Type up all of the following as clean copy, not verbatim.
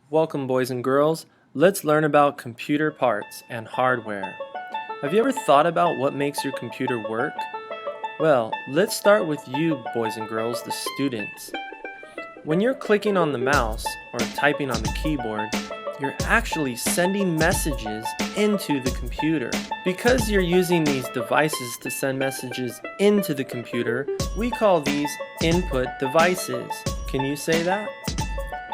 Welcome, boys and girls. Let's learn about computer parts and hardware. Have you ever thought about what makes your computer work? Well, let's start with you, boys and girls, the students. When you're clicking on the mouse or typing on the keyboard, you're actually sending messages into the computer. Because you're using these devices to send messages into the computer, we call these input devices. Can you say that?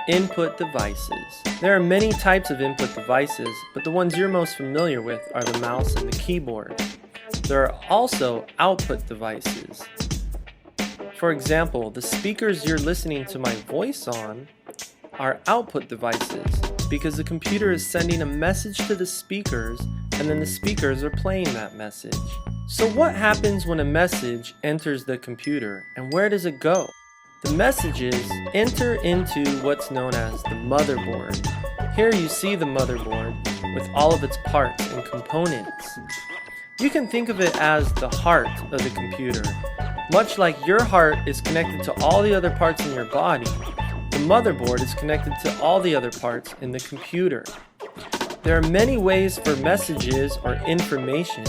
Input devices. There are many types of input devices, but the ones you're most familiar with are the mouse and the keyboard. There are also output devices. For example, the speakers you're listening to my voice on are output devices because the computer is sending a message to the speakers and then the speakers are playing that message. So what happens when a message enters the computer and where does it go? The messages enter into what's known as the motherboard. Here you see the motherboard with all of its parts and components. You can think of it as the heart of the computer. Much like your heart is connected to all the other parts in your body, the motherboard is connected to all the other parts in the computer. There are many ways for messages or information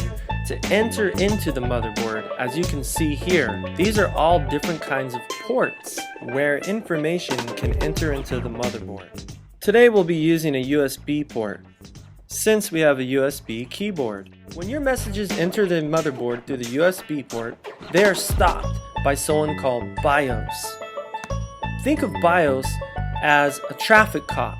to enter into the motherboard, as you can see here. These are all different kinds of ports where information can enter into the motherboard. Today we'll be using a USB port, since we have a USB keyboard. When your messages enter the motherboard through the USB port, they are stopped by someone called BIOS. Think of BIOS as a traffic cop.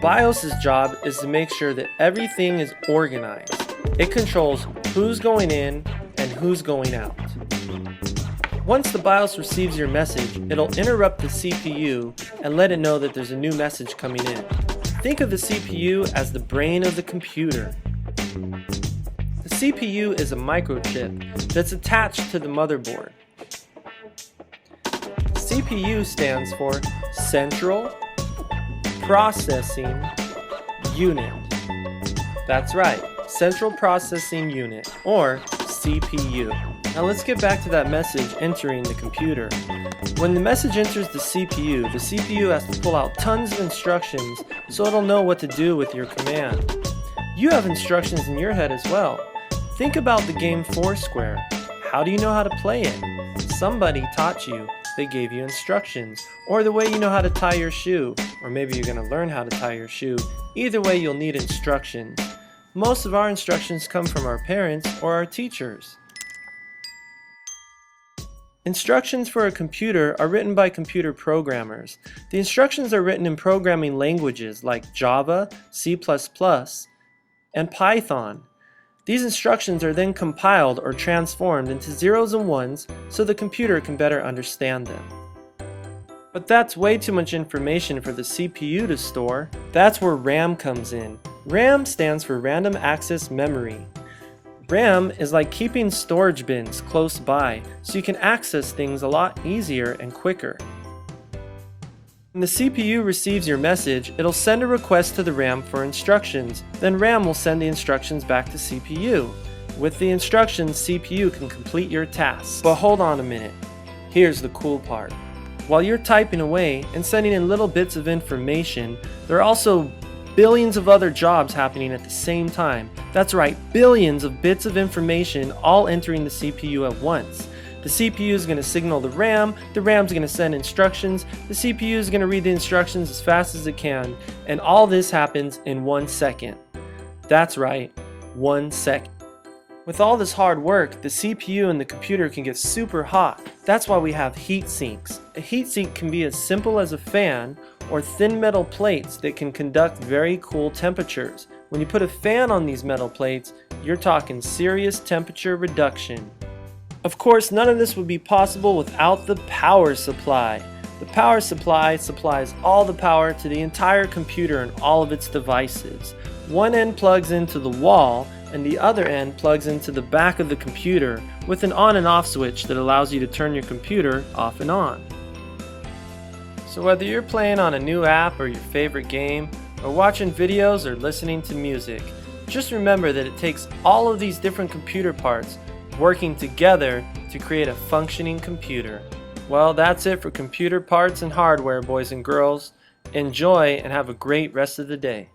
BIOS's job is to make sure that everything is organized. It controls who's going in and who's going out. Once the BIOS receives your message, it'll interrupt the CPU and let it know that there's a new message coming in. Think of the CPU as the brain of the computer. The CPU is a microchip that's attached to the motherboard. CPU stands for Central Processing Unit. That's right, Central Processing Unit, or CPU. Now let's get back to that message entering the computer. When the message enters the CPU has to pull out tons of instructions so it'll know what to do with your command. You have instructions in your head as well. Think about the game Foursquare. How do you know how to play it? Somebody taught you. They gave you instructions, or the way you know how to tie your shoe, or maybe you're going to learn how to tie your shoe. Either way, you'll need instructions. Most of our instructions come from our parents or our teachers. Instructions for a computer are written by computer programmers. The instructions are written in programming languages like Java, C++, and Python. These instructions are then compiled or transformed into zeros and ones so the computer can better understand them. But that's way too much information for the CPU to store. That's where RAM comes in. RAM stands for Random Access Memory. RAM is like keeping storage bins close by so you can access things a lot easier and quicker. When the CPU receives your message, it'll send a request to the RAM for instructions. Then RAM will send the instructions back to CPU. With the instructions, CPU can complete your tasks. But hold on a minute. Here's the cool part. While you're typing away and sending in little bits of information, there are also billions of other jobs happening at the same time. That's right, billions of bits of information all entering the CPU at once. The CPU is going to signal the RAM is going to send instructions, the CPU is going to read the instructions as fast as it can, and all this happens in 1 second. That's right, 1 second. With all this hard work, the CPU and the computer can get super hot. That's why we have heat sinks. A heat sink can be as simple as a fan or thin metal plates that can conduct very cool temperatures. When you put a fan on these metal plates, you're talking serious temperature reduction. Of course, none of this would be possible without the power supply. The power supply supplies all the power to the entire computer and all of its devices. One end plugs into the wall and the other end plugs into the back of the computer with an on and off switch that allows you to turn your computer off and on. So whether you're playing on a new app or your favorite game, or watching videos or listening to music, just remember that it takes all of these different computer parts working together to create a functioning computer. Well, that's it for computer parts and hardware, boys and girls. Enjoy and have a great rest of the day.